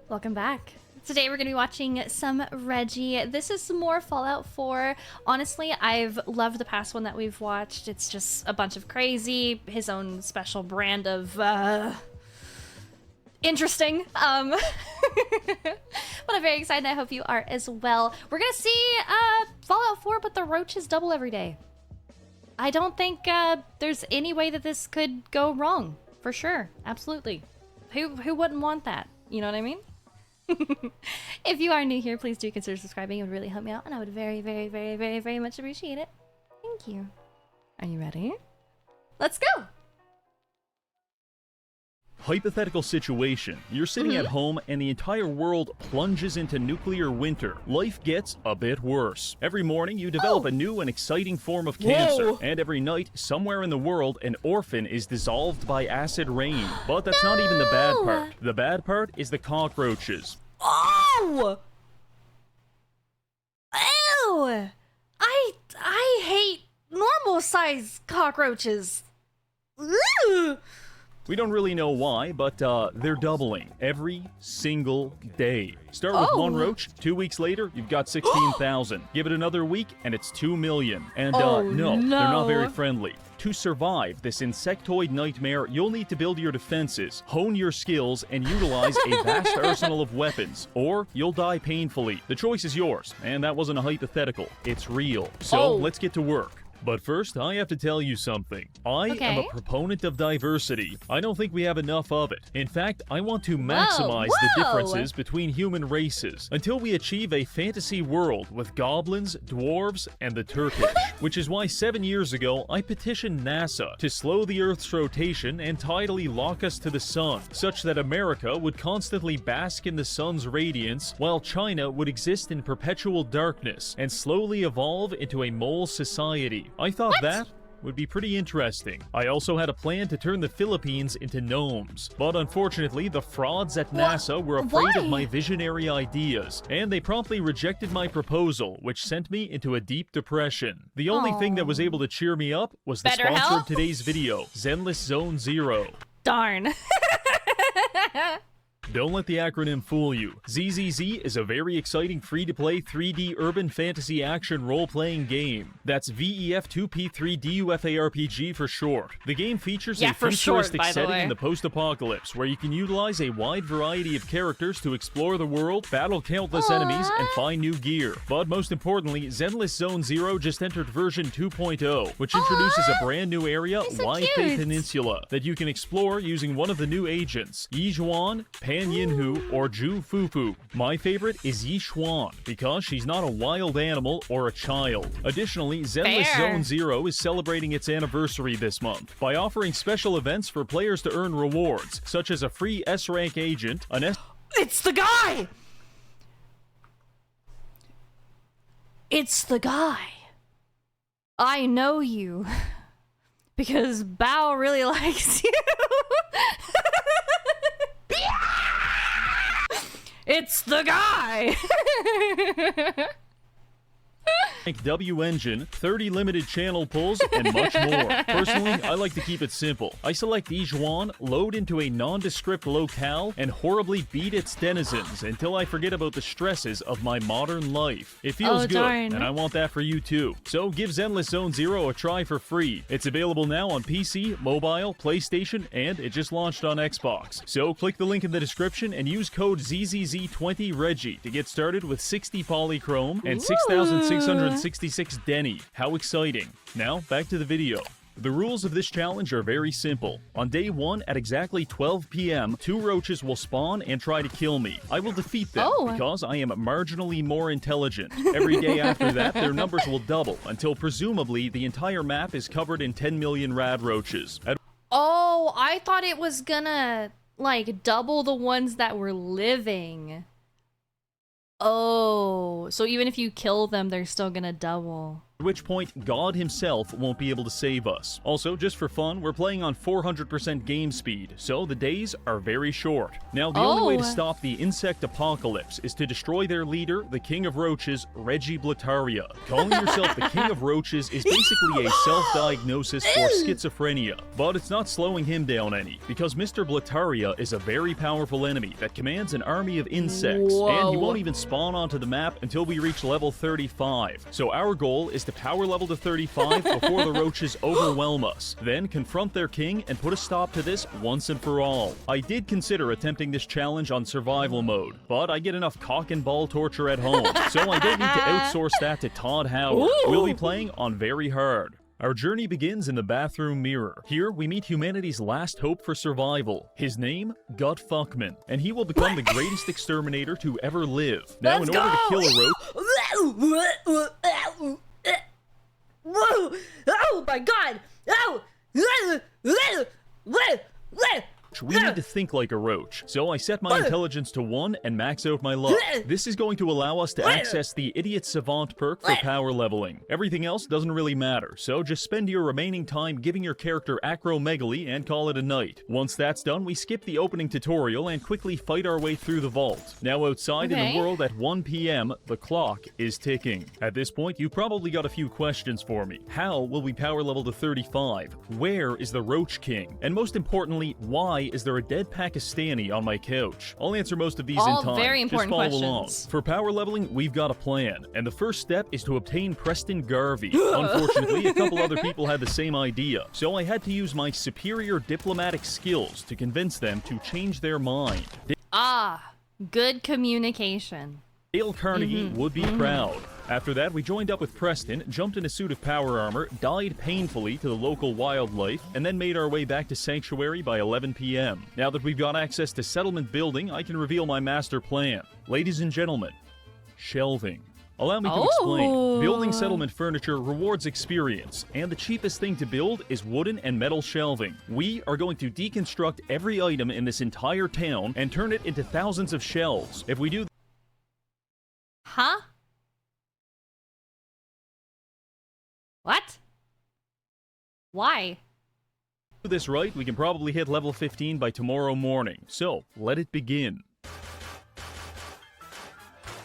Welcome back. Today we're going to be watching some Reggie. This is some more Fallout 4. Honestly, I've loved the past one that we've watched. It's just a bunch of crazy, his own special brand of, interesting. But I'm very excited. I hope you are as well. We're going to see Fallout 4, but the roaches double every day. I don't think there's any way that this could go wrong. For sure. Absolutely. Who wouldn't want that? You know what I mean? If you are new here, please do consider subscribing. It would really help me out, and I would very, very, very, very, very much appreciate it. Thank you. Are you ready? Let's go! Hypothetical situation. You're sitting at home and the entire world plunges into nuclear winter. Life gets a bit worse. Every morning you develop a new and exciting form of cancer. And every night, somewhere in the world, an orphan is dissolved by acid rain. But that's not even the bad part. The bad part is the cockroaches. Oh! Ew! I hate normal size cockroaches. Ew! We don't really know why, but they're doubling every single day. Start with one roach, 2 weeks later, you've got 16,000. Give it another week, and it's 2 million. And no, they're not very friendly. To survive this insectoid nightmare, you'll need to build your defenses, hone your skills, and utilize a vast arsenal of weapons, or you'll die painfully. The choice is yours, and that wasn't a hypothetical. It's real. So let's get to work. But first, I have to tell you something. I am a proponent of diversity. I don't think we have enough of it. In fact, I want to maximize the differences between human races until we achieve a fantasy world with goblins, dwarves, and the Turkish. Which is why 7 years ago, I petitioned NASA to slow the Earth's rotation and tidally lock us to the sun, such that America would constantly bask in the sun's radiance, while China would exist in perpetual darkness and slowly evolve into a mole society. I thought that would be pretty interesting. I also had a plan to turn the Philippines into gnomes, but unfortunately the frauds at NASA were afraid of my visionary ideas, and they promptly rejected my proposal, which sent me into a deep depression. The only thing that was able to cheer me up was the sponsor of today's video, Zenless Zone Zero. Darn. Don't let the acronym fool you. ZZZ is a very exciting free-to-play 3D urban fantasy action role-playing game. That's VEF2P3DUFARPG for short. The game features a futuristic setting in the post-apocalypse, where you can utilize a wide variety of characters to explore the world, battle countless enemies, and find new gear. But most importantly, Zenless Zone Zero just entered version 2.0, which introduces a brand new area, Waifei Peninsula, that you can explore using one of the new agents, Yijuan, Pan Yinhu, or Ju Fufu. My favorite is Yixuan, because she's not a wild animal or a child. Additionally, Zenless Zone Zero is celebrating its anniversary this month by offering special events for players to earn rewards, such as a free S-rank agent, an S- It's the guy! It's the guy. I know you. Because Bao really likes you. It's the guy! W engine, 30 limited channel pulls, and much more. Personally, I like to keep it simple. I select Yijuan, load into a nondescript locale, and horribly beat its denizens until I forget about the stresses of my modern life. It feels good, and I want that for you too. So give Zenless Zone Zero a try for free. It's available now on PC, mobile, PlayStation, and it just launched on Xbox. So click the link in the description and use code ZZZ20Reggie to get started with 60 polychrome and 6,666 Denny. How exciting. Now, back to the video. The rules of this challenge are very simple. On day 1, at exactly 12 p.m., 2 roaches will spawn and try to kill me. I will defeat them because I am marginally more intelligent. Every day after that, their numbers will double until presumably the entire map is covered in 10 million rad roaches. Oh, I thought it was gonna, like, double the ones that were living. Oh, so even if you kill them, they're still gonna double. At which point, God himself won't be able to save us. Also, just for fun, we're playing on 400% game speed, so the days are very short. Now, the only way to stop the insect apocalypse is to destroy their leader, the king of roaches, Reggie. Calling yourself the king of roaches is basically a self-diagnosis for schizophrenia, but it's not slowing him down any, because Mr. Blataria is a very powerful enemy that commands an army of insects, and he won't even spawn onto the map until we reach level 35. So our goal is to power level to 35 before the roaches overwhelm us, then confront their king and put a stop to this once and for all. I did consider attempting this challenge on survival mode, but I get enough cock and ball torture at home, so I don't need to outsource that to Todd Howard. We'll be playing on very hard. Our journey begins in the bathroom mirror. Here, we meet humanity's last hope for survival. His name, Gut Fuckman, and he will become the greatest exterminator to ever live. Now, in order to kill a roach... Oh my god! Oh! We need to think like a roach, so I set my intelligence to 1 and max out my luck. This is going to allow us to access the Idiot Savant perk for power leveling. Everything else doesn't really matter, so just spend your remaining time giving your character acromegaly and call it a night. Once that's done, we skip the opening tutorial and quickly fight our way through the vault. Now outside in the world at 1 p.m., the clock is ticking. At this point, you probably got a few questions for me. How will we power level to 35? Where is the Roach King? And most importantly, why is there a dead Pakistani on my couch? I'll answer most of these in time. All very important questions. Along. For power leveling, we've got a plan, and the first step is to obtain Preston Garvey. Unfortunately, a couple other people had the same idea, so I had to use my superior diplomatic skills to convince them to change their mind. Good communication. Dale Carnegie would be proud. After that, we joined up with Preston, jumped in a suit of power armor, died painfully to the local wildlife, and then made our way back to Sanctuary by 11 p.m. Now that we've got access to Settlement Building, I can reveal my master plan. Ladies and gentlemen, shelving. Allow me to explain. Building settlement furniture rewards experience, and the cheapest thing to build is wooden and metal shelving. We are going to deconstruct every item in this entire town and turn it into thousands of shelves. If we do Huh? What? Why? this right, we can probably hit level 15 by tomorrow morning. So, let it begin.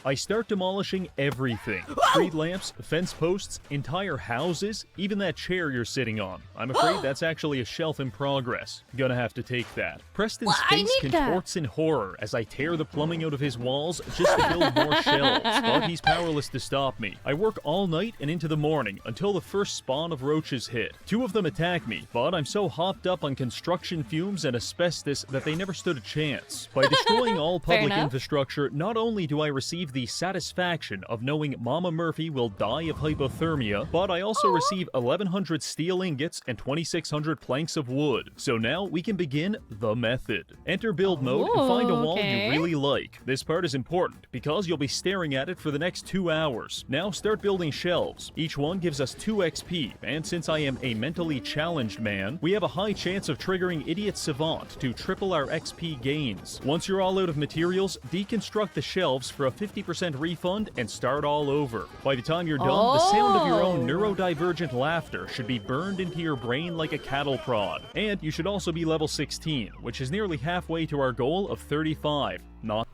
I start demolishing everything. Street lamps, fence posts, entire houses, even that chair you're sitting on. I'm afraid that's actually a shelf in progress. Gonna have to take that. Preston's face contorts in horror as I tear the plumbing out of his walls just to build more shelves, but he's powerless to stop me. I work all night and into the morning until the first spawn of roaches hit. 2 of them attack me, but I'm so hopped up on construction fumes and asbestos that they never stood a chance. By destroying all public infrastructure, not only do I receive the satisfaction of knowing Mama Murphy will die of hypothermia, but I also receive 1,100 steel ingots and 2,600 planks of wood. So now we can begin the method. Enter build mode and find a wall you really like. This part is important because you'll be staring at it for the next 2 hours. Now start building shelves. Each one gives us 2 XP, and since I am a mentally challenged man, we have a high chance of triggering Idiot Savant to triple our XP gains. Once you're all out of materials, deconstruct the shelves for a 50% refund and start all over. By the time you're done, the sound of your own neurodivergent laughter should be burned into your brain like a cattle prod. And you should also be level 16, which is nearly halfway to our goal of 35. Not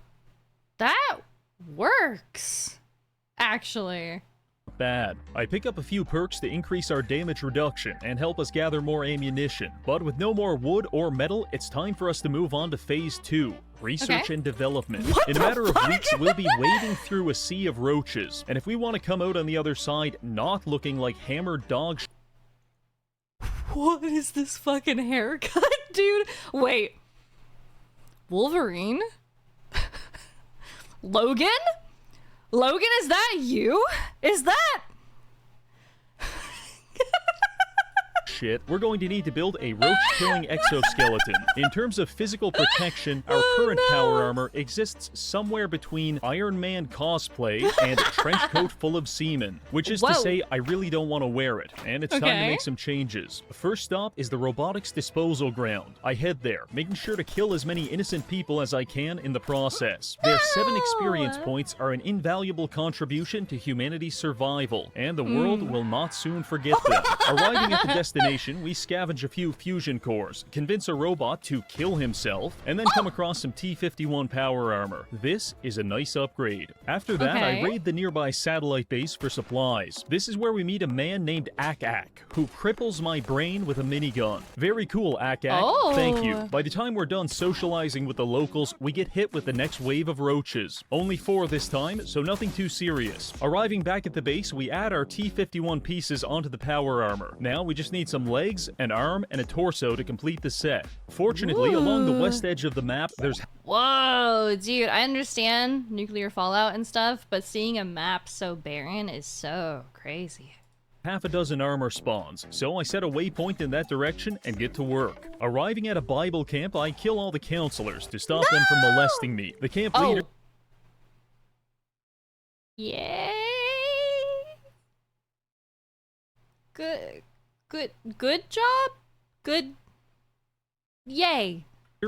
that works, actually. bad. I pick up a few perks to increase our damage reduction and help us gather more ammunition. But with no more wood or metal, it's time for us to move on to phase 2. Research and development. In a matter of weeks, we'll be wading through a sea of roaches. And if we want to come out on the other side not looking like hammered dog What is this fucking haircut, dude? Wait. Wolverine? Logan? Logan, is that you? Is that... shit, we're going to need to build a roach-killing exoskeleton. In terms of physical protection, our current power armor exists somewhere between Iron Man cosplay and trench coat full of semen, which is to say I really don't want to wear it, and it's time to make some changes. First stop is the robotics disposal ground. I head there, making sure to kill as many innocent people as I can in the process. Their 7 experience points are an invaluable contribution to humanity's survival, and the world will not soon forget them. Arriving at the destination, we scavenge a few fusion cores, convince a robot to kill himself, and then come across some T-51 power armor. This is a nice upgrade. After that, I raid the nearby satellite base for supplies. This is where we meet a man named Ak, who cripples my brain with a minigun. Very cool, Ak. Thank you. By the time we're done socializing with the locals, we get hit with the next wave of roaches. Only 4 this time, so nothing too serious. Arriving back at the base, we add our T-51 pieces onto the power armor. Now we just need some legs, an arm, and a torso to complete the set. Fortunately, along the west edge of the map, there's... Whoa, dude, I understand nuclear fallout and stuff, but seeing a map so barren is so crazy. half a dozen armor spawns, so I set a waypoint in that direction and get to work. Arriving at a Bible camp, I kill all the counselors to stop them from molesting me. The camp leader... Yay! Good job? Good... Yay.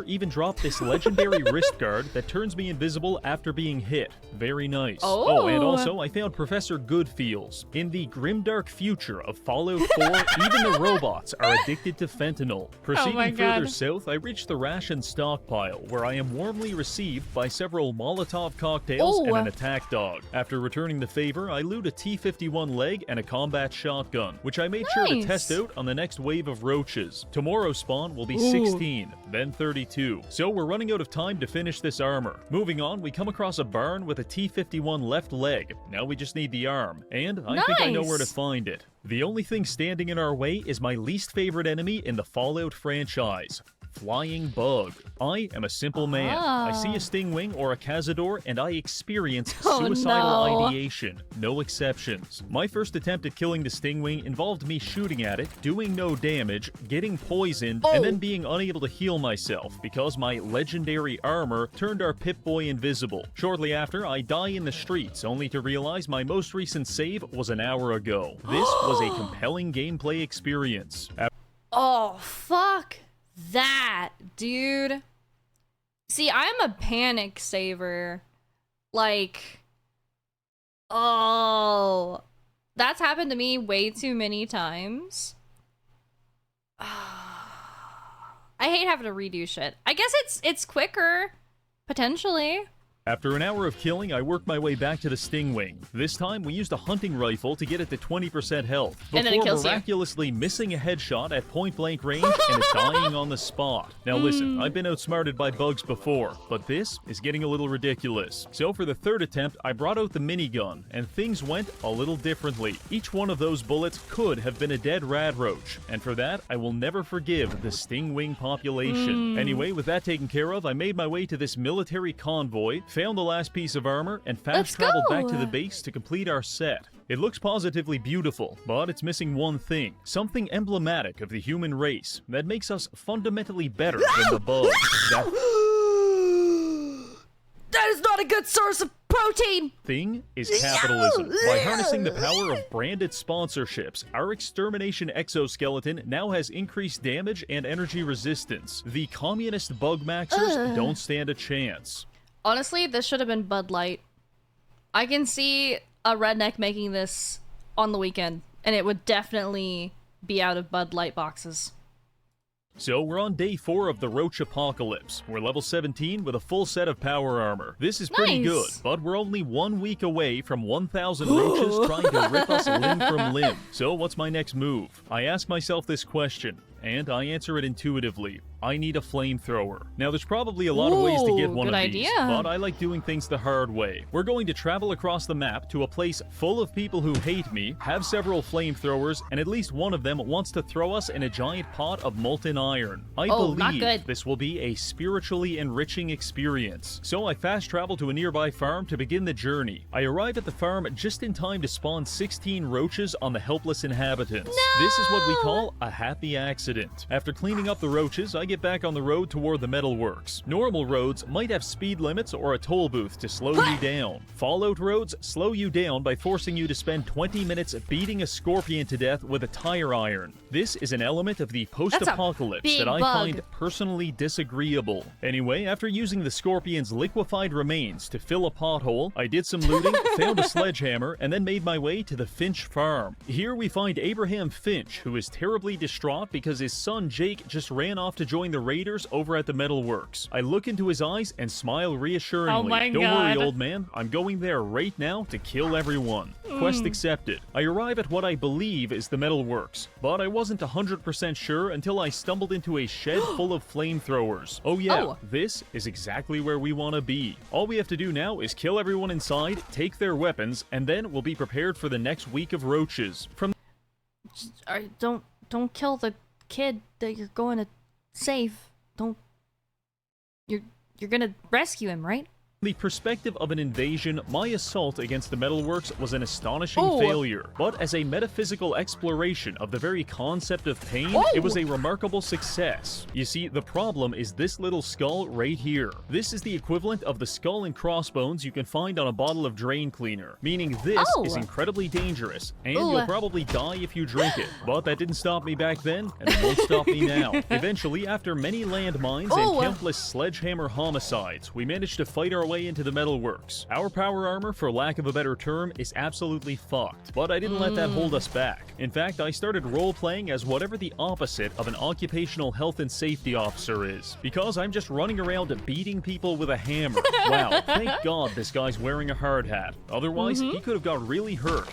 Even dropped this legendary wrist guard that turns me invisible after being hit. Very nice. Oh, and also, I found Professor Goodfeels. In the grimdark future of Fallout 4, even the robots are addicted to fentanyl. Proceeding further south, I reach the ration stockpile, where I am warmly received by several Molotov cocktails and an attack dog. After returning the favor, I loot a T-51 leg and a combat shotgun, which I made sure to test out on the next wave of roaches. Tomorrow's spawn will be 16, then 32. So we're running out of time to finish this armor. Moving on, we come across a barn with a T-51 left leg. Now we just need the arm, and I think I know where to find it. The only thing standing in our way is my least favorite enemy in the Fallout franchise. Flying bug. I am a simple man. I see a stingwing or a cazador and I experience suicidal ideation. No exceptions. My first attempt at killing the stingwing involved me shooting at it, doing no damage, getting poisoned, and then being unable to heal myself because my legendary armor turned our Pip-Boy invisible. Shortly after, I die in the streets, only to realize my most recent save was an hour ago. This was a compelling gameplay experience. Oh, fuck that, dude. See, I'm a panic saver. Like, oh, that's happened to me way too many times. I hate having to redo shit. I guess it's quicker, potentially. After an hour of killing, I worked my way back to the stingwing. This time, we used a hunting rifle to get it to 20% health, before miraculously missing a headshot at point-blank range and it dying on the spot. Now listen, I've been outsmarted by bugs before, but this is getting a little ridiculous. So for the third attempt, I brought out the minigun, and things went a little differently. Each one of those bullets could have been a dead rad roach, and for that, I will never forgive the stingwing population. Anyway, with that taken care of, I made my way to this military convoy, found the last piece of armor, and fast-traveled back to the base to complete our set. It looks positively beautiful, but it's missing one thing. Something emblematic of the human race that makes us fundamentally better than the bugs. That is not a good source of protein! Thing is capitalism. By harnessing the power of branded sponsorships, our extermination exoskeleton now has increased damage and energy resistance. The communist bug maxers don't stand a chance. Honestly, this should have been Bud Light. I can see a redneck making this on the weekend, and it would definitely be out of Bud Light boxes. So we're on day 4 of the Roach Apocalypse. We're level 17 with a full set of power armor. This is pretty good, but we're only 1 week away from 1,000 roaches trying to rip us limb from limb. So what's my next move? I ask myself this question, and I answer it intuitively. I need a flamethrower. Now, there's probably a lot of ways to get one good of these, idea. but I like doing things the hard way. We're going to travel across the map to a place full of people who hate me, have several flamethrowers, and at least one of them wants to throw us in a giant pot of molten iron. I not believe good. this will be a spiritually enriching experience. So I fast travel to a nearby farm to begin the journey. I arrive at the farm just in time to spawn 16 roaches on the helpless inhabitants. No! This is what we call a happy accident. After cleaning up the roaches, I get back on the road toward the metalworks. Normal roads might have speed limits or a toll booth to slow you down. Fallout roads slow you down by forcing you to spend 20 minutes beating a scorpion to death with a tire iron. This is an element of the post-apocalypse big that I bug. find personally disagreeable. Anyway, after using the scorpion's liquefied remains to fill a pothole, I did some looting, found a sledgehammer, and then made my way to the Finch farm. Here we find Abraham Finch, who is terribly distraught because his son Jake just ran off to join the raiders over at the metalworks. I look into his eyes and smile reassuringly. Oh my Don't God. worry, old man. I'm going there right now to kill everyone. Quest accepted. I arrive at what I believe is the metalworks, but I wasn't 100% sure until I stumbled into a shed full of flamethrowers. Oh yeah, Oh. this is exactly where we want to be. All we have to do now is kill everyone inside, take their weapons, and then we'll be prepared for the next week of roaches. From Don't kill the kid that you're going to save. Don't. You're gonna rescue him, right? the perspective of an invasion, my assault against the metalworks was an astonishing Oh. failure. But as a metaphysical exploration of the very concept of pain, Oh. it was a remarkable success. You see, the problem is this little skull right here. This is the equivalent of the skull and crossbones you can find on a bottle of drain cleaner, meaning this Oh. is incredibly dangerous, and Ooh. you'll probably die if you drink it. But that didn't stop me back then, and it won't stop me now. Eventually, after many landmines Ooh. and countless sledgehammer homicides, we managed to fight our way into the metalworks. Our power armor, for lack of a better term, is absolutely fucked, but I didn't let that hold us back. In fact, I started role-playing as whatever the opposite of an occupational health and safety officer is, because I'm just running around beating people with a hammer. Wow, thank God this guy's wearing a hard hat. Otherwise, he could have got really hurt.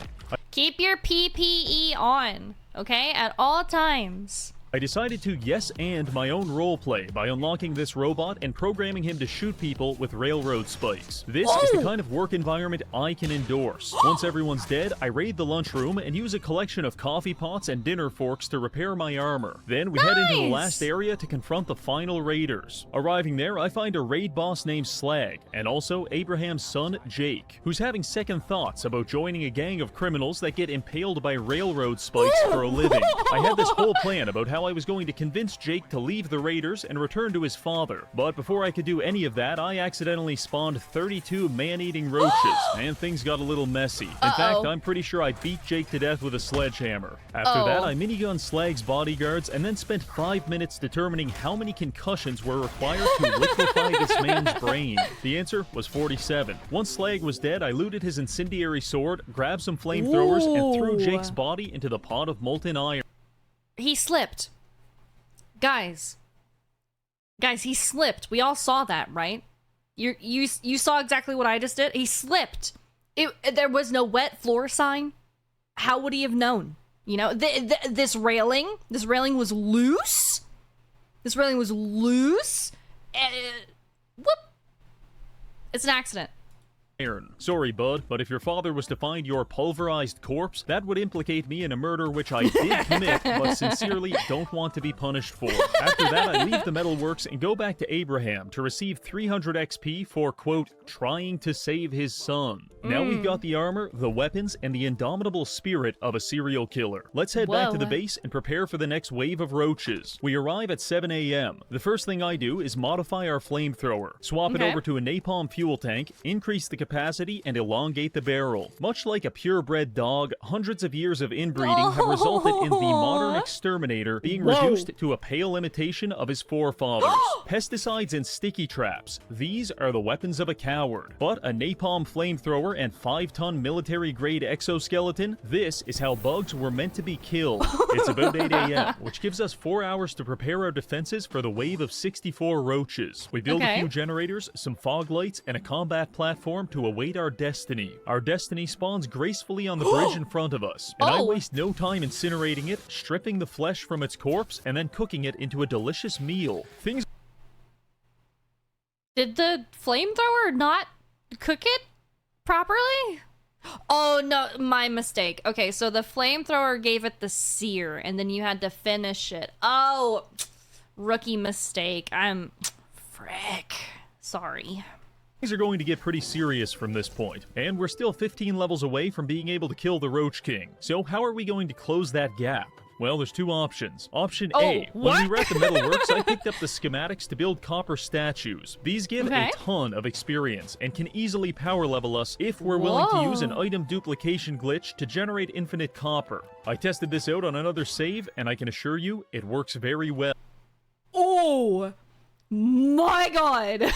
Keep your PPE on, okay? At all times. I decided to yes-and my own roleplay by unlocking this robot and programming him to shoot people with railroad spikes. This is the kind of work environment I can endorse. Once everyone's dead, I raid the lunchroom and use a collection of coffee pots and dinner forks to repair my armor. Then we head into the Nice! last area to confront the final raiders. Arriving there, I find a raid boss named Slag, and also Abraham's son, Jake, who's having second thoughts about joining a gang of criminals that get impaled by railroad spikes for a living. I had this whole plan about how I was going to convince Jake to leave the raiders and return to his father. But before I could do any of that, I accidentally spawned 32 man-eating roaches, and things got a little messy. In fact, I'm pretty sure I beat Jake to death with a sledgehammer. After that, I minigun Slag's bodyguards and then spent 5 minutes determining how many concussions were required to liquefy this man's brain. The answer was 47. Once Slag was dead, I looted his incendiary sword, grabbed some flamethrowers, and threw Ooh. Jake's body into the pot of molten iron. He slipped. Guys, he slipped. We all saw that, right? You saw exactly what I just did? He slipped. There was no wet floor sign. How would he have known? You know, this railing was loose. This railing was loose. Whoop. It's an accident. Sorry, bud, but if your father was to find your pulverized corpse, that would implicate me in a murder which I did commit, but sincerely don't want to be punished for. After that, I leave the metalworks and go back to Abraham to receive 300 XP for, quote, trying to save his son. Now we've got the armor, the weapons, and the indomitable spirit of a serial killer. Let's head back to the base and prepare for the next wave of roaches. We arrive at 7 a.m. The first thing I do is modify our flamethrower, swap it over to a napalm fuel tank, increase the capacity, and elongate the barrel. Much like a purebred dog, hundreds of years of inbreeding have resulted in the modern exterminator being reduced to a pale imitation of his forefathers. Pesticides and sticky traps. These are the weapons of a coward. But a napalm flamethrower and 5-ton military-grade exoskeleton, this is how bugs were meant to be killed. It's about 8 a.m., which gives us 4 hours to prepare our defenses for the wave of 64 roaches. We build a few generators, some fog lights, and a combat platform to to await our destiny. Our destiny spawns gracefully on the bridge in front of us, and I waste no time incinerating it, stripping the flesh from its corpse, and then cooking it into a delicious meal. Things... Did the flamethrower not cook it properly? Oh, no, my mistake. Okay, so the flamethrower gave it the sear, and then you had to finish it. Oh, rookie mistake. Frick. Sorry. Things are going to get pretty serious from this point, and we're still 15 levels away from being able to kill the Roach King. So how are we going to close that gap? Well, there's two options. Option A, when we were at the metalworks, I picked up the schematics to build copper statues. These give a ton of experience and can easily power level us if we're willing to use an item duplication glitch to generate infinite copper. I tested this out on another save, and I can assure you, it works very well. Oh my god.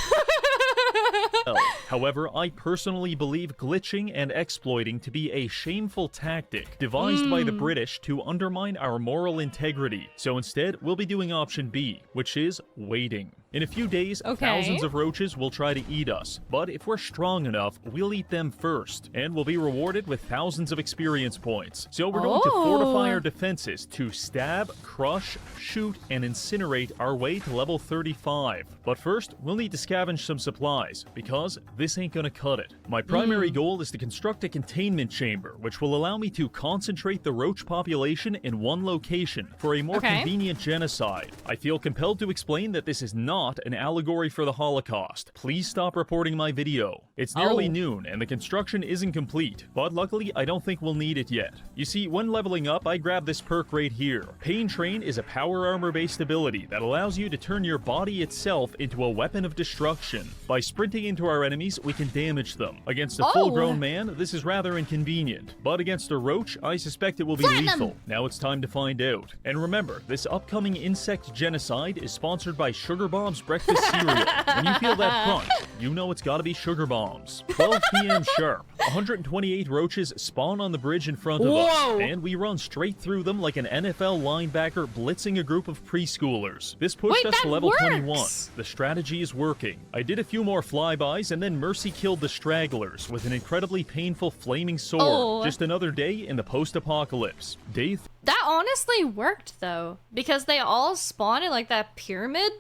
However, I personally believe glitching and exploiting to be a shameful tactic devised by the British to undermine our moral integrity. So instead, we'll be doing option B, which is waiting. In a few days, thousands of roaches will try to eat us, but if we're strong enough, we'll eat them first, and we'll be rewarded with thousands of experience points. So we're going to fortify our defenses to stab, crush, shoot, and incinerate our way to level 35. But first, we'll need to scavenge some supplies, because this ain't gonna cut it. My primary goal is to construct a containment chamber, which will allow me to concentrate the roach population in one location for a more convenient genocide. I feel compelled to explain that this is not an allegory for the Holocaust. Please stop reporting my video. It's nearly noon, and the construction isn't complete, but luckily I don't think we'll need it yet. You see, when leveling up, I grabbed this perk right here. Pain Train is a power armor-based ability that allows you to turn your body itself into a weapon of destruction. By sprinting into our enemies, we can damage them. Against a full-grown man, this is rather inconvenient, but against a roach, I suspect it will be lethal. Now it's time to find out. And remember, this upcoming insect genocide is sponsored by Sugar Bombs breakfast cereal. When you feel that crunch, you know it's gotta be Sugar Bombs. 12 p.m. sharp. 128 roaches spawn on the bridge in front of us, and we run straight through them like an NFL linebacker blitzing a group of preschoolers. This pushed us to level 21. The strategy is working. I did a few more flybys, and then Mercy killed the stragglers with an incredibly painful flaming sword. Just another day in the post-apocalypse. That honestly worked, though, because they all spawn in like that pyramid.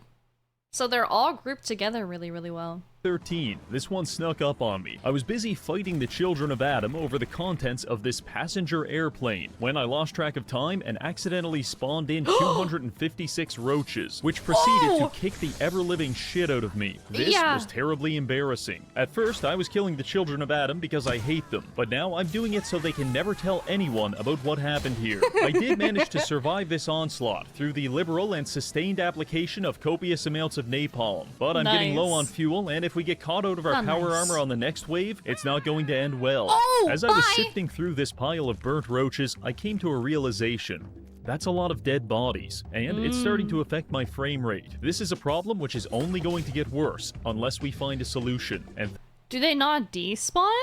So they're all grouped together really, really well. 13. This one snuck up on me. I was busy fighting the children of Adam over the contents of this passenger airplane when I lost track of time and accidentally spawned in 256 roaches, which proceeded to kick the ever-living shit out of me. This was terribly embarrassing. At first, I was killing the children of Adam because I hate them, but now I'm doing it so they can never tell anyone about what happened here. I did manage to survive this onslaught through the liberal and sustained application of copious amounts of napalm, but I'm getting low on fuel, and if we get caught out of our power armor on the next wave, it's not going to end well. As I was sifting through this pile of burnt roaches, I came to a realization. That's a lot of dead bodies, and it's starting to affect my frame rate. This is a problem which is only going to get worse unless we find a solution. And do they not despawn?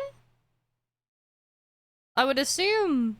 I would assume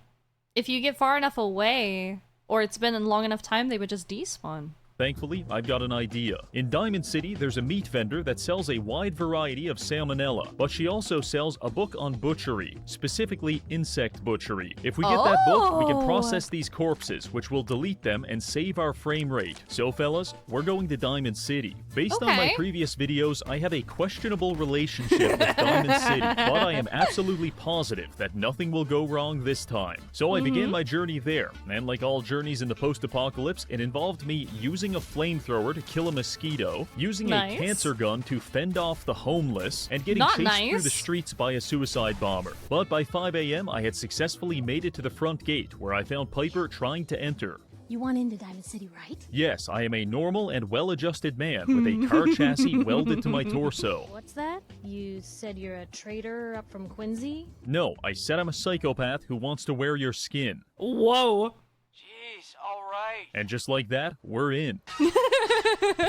if you get far enough away, or it's been a long enough time, they would just despawn. Thankfully, I've got an idea. In Diamond City, there's a meat vendor that sells a wide variety of salmonella, but she also sells a book on butchery, specifically insect butchery. If we get that book, we can process these corpses, which will delete them and save our frame rate. So fellas, we're going to Diamond City. Based on my previous videos, I have a questionable relationship with Diamond City, but I am absolutely positive that nothing will go wrong this time. So I began my journey there, and like all journeys in the post-apocalypse, it involved me using a flamethrower to kill a mosquito, using a cancer gun to fend off the homeless, and getting chased through the streets by a suicide bomber. But by 5 a.m., I had successfully made it to the front gate, where I found Piper trying to enter. You want into Diamond City, right? Yes, I am a normal and well-adjusted man with a car chassis welded to my torso. What's that? You said you're a trader up from Quincy? No, I said I'm a psychopath who wants to wear your skin. Whoa. And just like that, we're in.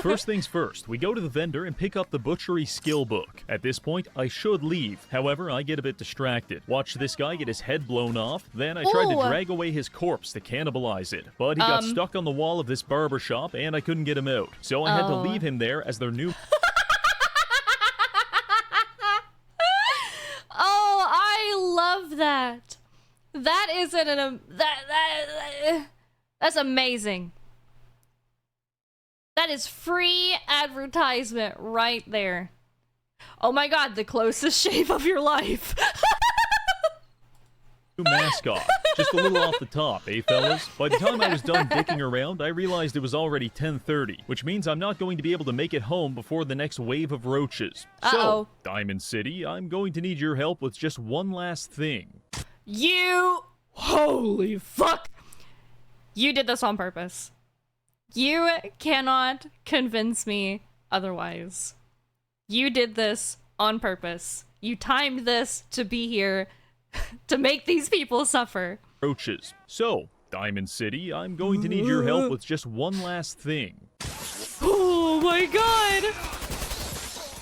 First things first, we go to the vendor and pick up the butchery skill book. At this point, I should leave. However, I get a bit distracted. Watch this guy get his head blown off. Then I tried to drag away his corpse to cannibalize it. But he got stuck on the wall of this barber shop and I couldn't get him out. So I had to leave him there as their new... That isn't that's amazing. That is free advertisement right there. Oh my god, the closest shave of your life. Mascot. Just a little off the top, eh, fellas? By the time I was done dicking around, I realized it was already 10:30, which means I'm not going to be able to make it home before the next wave of roaches. So, Diamond City, I'm going to need your help with just one last thing. You... Holy fuck! You did this on purpose. You cannot convince me otherwise. You did this on purpose. You timed this to be here to make these people suffer. Roaches. So, Diamond City, I'm going to need your help with just one last thing. Oh my god!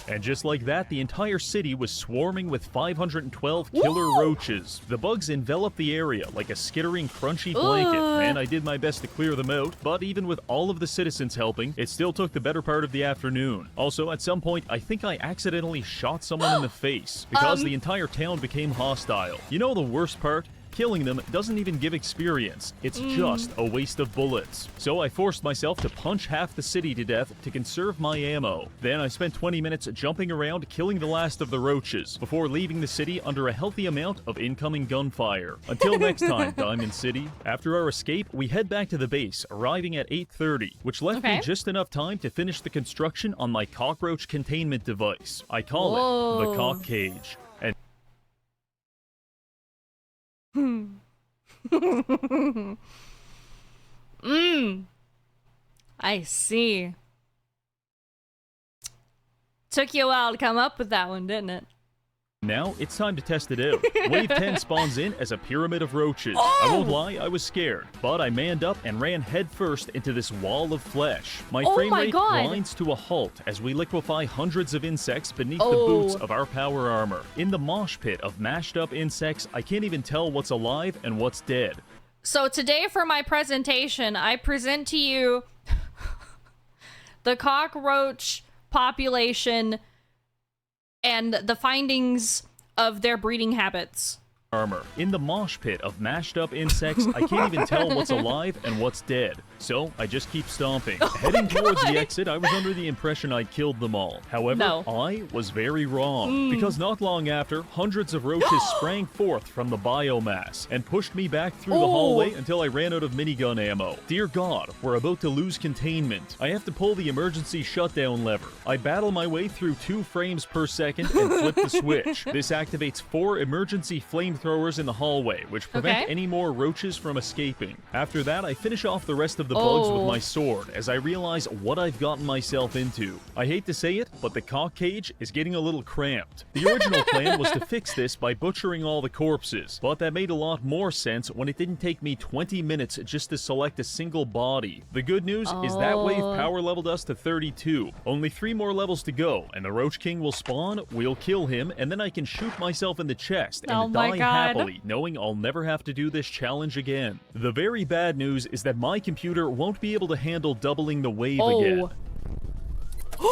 And just like that, the entire city was swarming with 512 killer roaches. The bugs enveloped the area like a skittering, crunchy blanket, and I did my best to clear them out, but even with all of the citizens helping, it still took the better part of the afternoon. Also, at some point, I think I accidentally shot someone in the face, because the entire town became hostile. You know the worst part? Killing them doesn't even give experience. It's just a waste of bullets. So I forced myself to punch half the city to death to conserve my ammo. Then I spent 20 minutes jumping around killing the last of the roaches before leaving the city under a healthy amount of incoming gunfire. Until next time, Diamond City. After our escape, we head back to the base, arriving at 8:30, which left me just enough time to finish the construction on my cockroach containment device. I call it the cock cage. And I see. Took you a while to come up with that one, didn't it? now it's time to test it out. Wave 10 spawns in as a pyramid of roaches. I won't lie, I was scared, but I manned up and ran headfirst into this wall of flesh. My frame rate grinds to a halt as we liquefy hundreds of insects beneath the boots of our power armor. In the mosh pit of mashed up insects, I can't even tell what's alive and what's dead. So today for my presentation, I present to you the cockroach population and the findings of their breeding habits. Armor. In the mosh pit of mashed up insects, I can't even tell what's alive and what's dead. So I just keep stomping. Heading towards the exit, I was under the impression I'd killed them all. However, I was very wrong. Because not long after, hundreds of roaches sprang forth from the biomass and pushed me back through the hallway until I ran out of minigun ammo. Dear God, we're about to lose containment. I have to pull the emergency shutdown lever. I battle my way through 2 frames per second and flip the switch. This activates 4 emergency flamethrowers in the hallway, which prevent any more roaches from escaping. After that, I finish off the rest of the bugs with my sword as I realize what I've gotten myself into. I hate to say it, but the cock cage is getting a little cramped. The original plan was to fix this by butchering all the corpses, but that made a lot more sense when it didn't take me 20 minutes just to select a single body. The good news is that wave power leveled us to 32. Only 3 more levels to go, and the Roach King will spawn, we'll kill him, and then I can shoot myself in the chest and die happily, knowing I'll never have to do this challenge again. The very bad news is that my computer won't be able to handle doubling the wave again.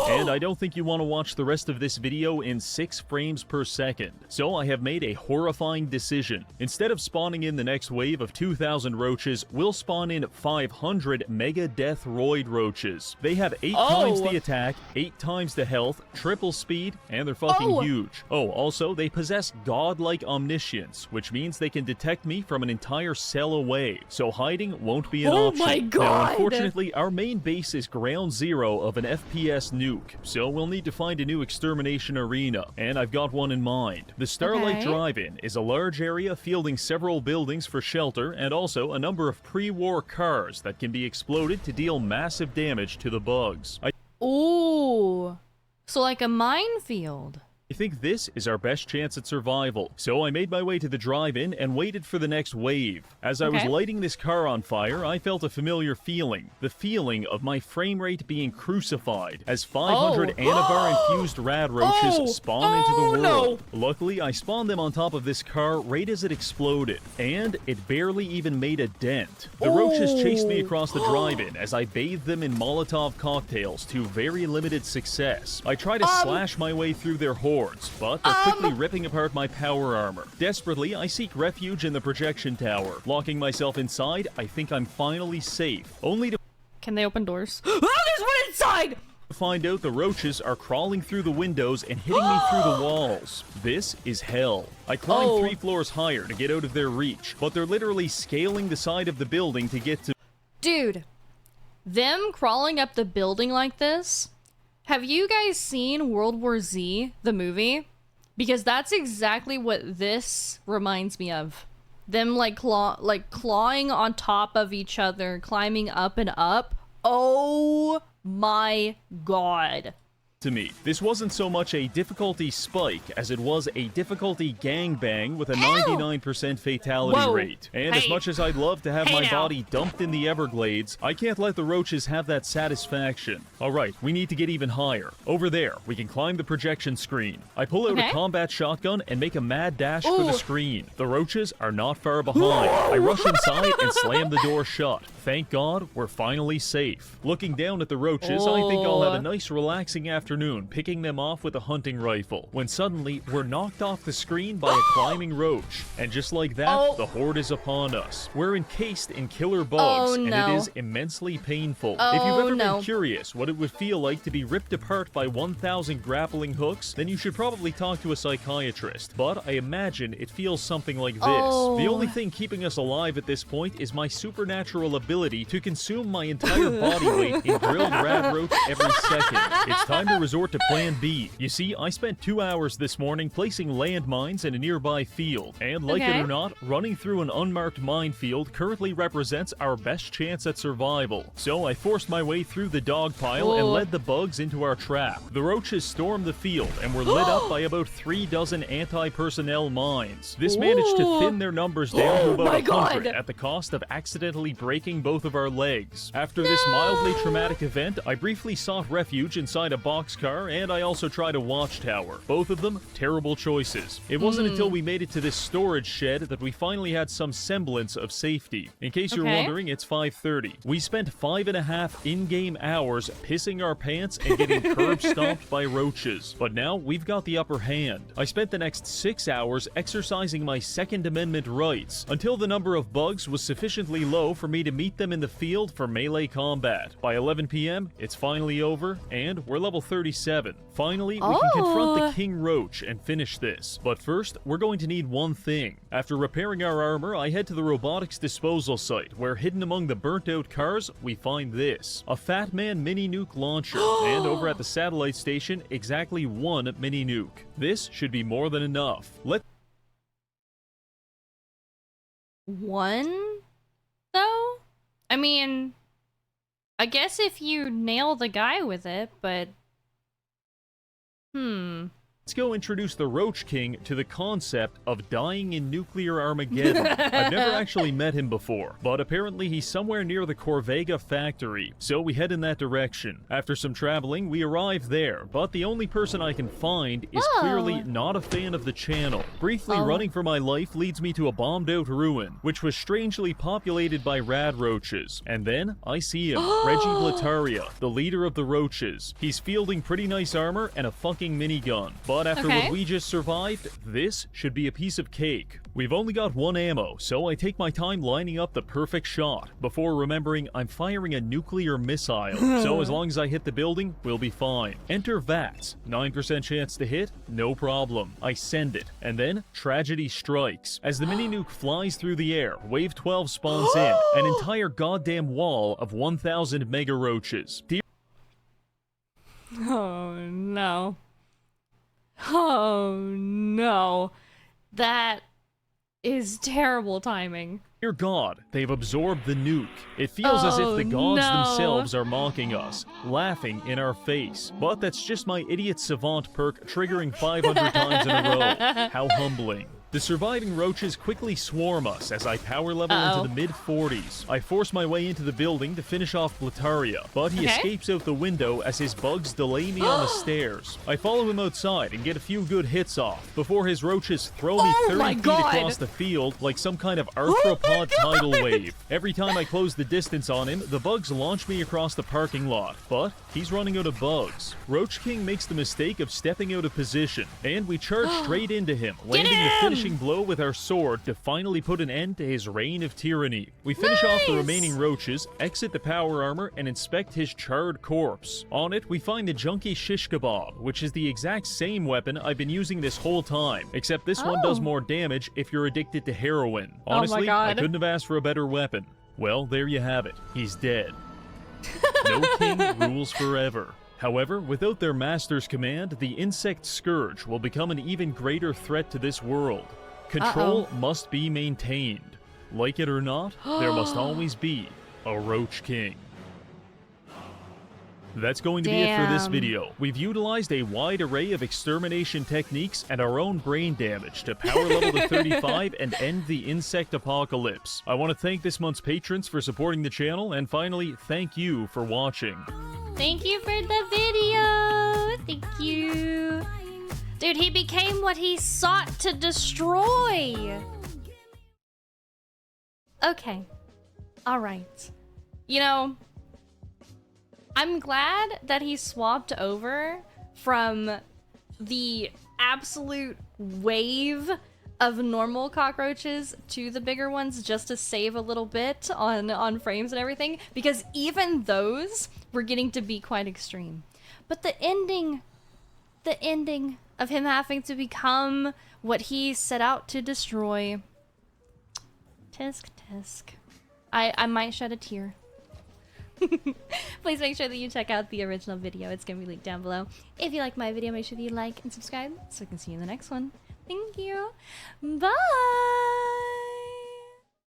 And I don't think you want to watch the rest of this video in 6 frames per second. So I have made a horrifying decision. Instead of spawning in the next wave of 2,000 roaches, we'll spawn in 500 megadeath roid roaches. They have 8 times the attack, 8 times the health, triple speed, and they're fucking huge. Oh, also, they possess godlike omniscience, which means they can detect me from an entire cell away. So hiding won't be an option. My God! Now, unfortunately, our main base is ground zero of an FPS nuke, so we'll need to find a new extermination arena, and I've got one in mind. The Starlight Drive-In is a large area fielding several buildings for shelter and also a number of pre-war cars that can be exploded to deal massive damage to the bugs. Ooh, so like a minefield. I think this is our best chance at survival, so I made my way to the drive-in and waited for the next wave. As I was lighting this car on fire, I felt a familiar feeling, the feeling of my frame rate being crucified, as 500 Anavar-infused rad roaches spawn into the world. Luckily, I spawned them on top of this car right as it exploded, and it barely even made a dent. The roaches chased me across the drive-in as I bathed them in Molotov cocktails to very limited success. I tried to slash my way through their horde, rewards, but they're quickly ripping apart my power armor. Desperately, I seek refuge in the projection tower. Locking myself inside, I think I'm finally safe, only to Can they open doors? Oh, there's one inside! find out the roaches are crawling through the windows and hitting me through the walls. This is hell. I climb 3 floors higher to get out of their reach, but they're literally scaling the side of the building to get to Dude, them crawling up the building like this. Have you guys seen World War Z, the movie? Because that's exactly what this reminds me of. Them like clawing on top of each other, climbing up and up. Oh my god. to me. This wasn't so much a difficulty spike as it was a difficulty gangbang with a 99% fatality rate. And as much as I'd love to have my body dumped in the Everglades, I can't let the roaches have that satisfaction. Alright, we need to get even higher. Over there, we can climb the projection screen. I pull out a combat shotgun and make a mad dash for the screen. The roaches are not far behind. I rush inside and slam the door shut. Thank God, we're finally safe. Looking down at the roaches, I think I'll have a nice relaxing afternoon picking them off with a hunting rifle, when suddenly we're knocked off the screen by a climbing roach. And just like that, the horde is upon us. We're encased in killer bugs, and it is immensely painful. If you've ever been curious what it would feel like to be ripped apart by 1,000 grappling hooks, then you should probably talk to a psychiatrist. But I imagine it feels something like this. The only thing keeping us alive at this point is my supernatural ability to consume my entire body weight in grilled rad roach every second. It's time to resort to plan B. You see, I spent 2 hours this morning placing landmines in a nearby field, and like it or not, running through an unmarked minefield currently represents our best chance at survival. So I forced my way through the dog pile and led the bugs into our trap. The roaches stormed the field and were lit up by about 3 dozen anti-personnel mines. This managed to thin their numbers down to about 100 at the cost of accidentally breaking both of our legs. After this mildly traumatic event, I briefly sought refuge inside a boxcar, and I also tried a watchtower. Both of them terrible choices. It wasn't until we made it to this storage shed that we finally had some semblance of safety. In case you're wondering, it's 5:30. We spent 5.5 in-game hours pissing our pants and getting curb stomped by roaches. But now we've got the upper hand. I spent the next 6 hours exercising my Second Amendment rights until the number of bugs was sufficiently low for me to meet them in the field for melee combat. By 11 p.m., it's finally over, and we're level 37. Finally, we can confront the King Roach and finish this. But first, we're going to need one thing. After repairing our armor, I head to the robotics disposal site, where hidden among the burnt-out cars, we find this. A Fat Man mini-nuke launcher, and over at the satellite station, exactly 1 mini-nuke. This should be more than enough. One, though? I mean, I guess if you nail the guy with it, but... Let's go introduce the Roach King to the concept of dying in nuclear Armageddon. I've never actually met him before, but apparently he's somewhere near the Corvega factory, so we head in that direction. After some traveling, we arrive there, but the only person I can find is clearly not a fan of the channel. Briefly running for my life leads me to a bombed-out ruin, which was strangely populated by rad roaches. And then, I see him, Reggie Blataria, the leader of the roaches. He's fielding pretty nice armor and a fucking minigun. But after what we just survived, this should be a piece of cake. We've only got 1 ammo, so I take my time lining up the perfect shot, before remembering I'm firing a nuclear missile, so as long as I hit the building, we'll be fine. Enter VATS. 9% chance to hit, no problem. I send it, and then tragedy strikes. As the mini-nuke flies through the air, Wave 12 spawns in, an entire goddamn wall of 1,000 mega roaches. Oh, no. Oh no, that is terrible timing. Dear God, they've absorbed the nuke. It feels as if the gods themselves are mocking us, laughing in our face. But that's just my idiot savant perk triggering 500 times in a row. How humbling. The surviving roaches quickly swarm us as I power level into the mid-40s. I force my way into the building to finish off Blataria, but he escapes out the window as his bugs delay me on the stairs. I follow him outside and get a few good hits off before his roaches throw me 30 feet across the field like some kind of arthropod tidal wave. Every time I close the distance on him, the bugs launch me across the parking lot, but he's running out of bugs. Roach King makes the mistake of stepping out of position, and we charge straight into him, landing the finishing blow with our sword to finally put an end to his reign of tyranny. We finish off the remaining roaches, exit the power armor, and inspect his charred corpse. On it, we find the junky shish kebab, which is the exact same weapon I've been using this whole time, except this one does more damage if you're addicted to heroin. Honestly, I couldn't have asked for a better weapon. Well, there you have it. He's dead. No king rules forever. However, without their master's command, the insect scourge will become an even greater threat to this world. Control must be maintained. Like it or not, there must always be a Roach King. That's going to be it for this video. We've utilized a wide array of extermination techniques and our own brain damage to power level to 35 and end the insect apocalypse. I want to thank this month's patrons for supporting the channel, and finally, thank you for watching. Thank you for the video. Thank you. Dude, he became what he sought to destroy. Okay. All right. You know, I'm glad that he swapped over from the absolute wave of normal cockroaches to the bigger ones just to save a little bit on frames and everything, because even those were getting to be quite extreme. But the ending of him having to become what he set out to destroy. Tisk tisk. I might shed a tear. Please make sure that you check out the original video. It's gonna be linked down below. If you like my video, make sure that you like and subscribe so we can see you in the next one. Thank you. Bye!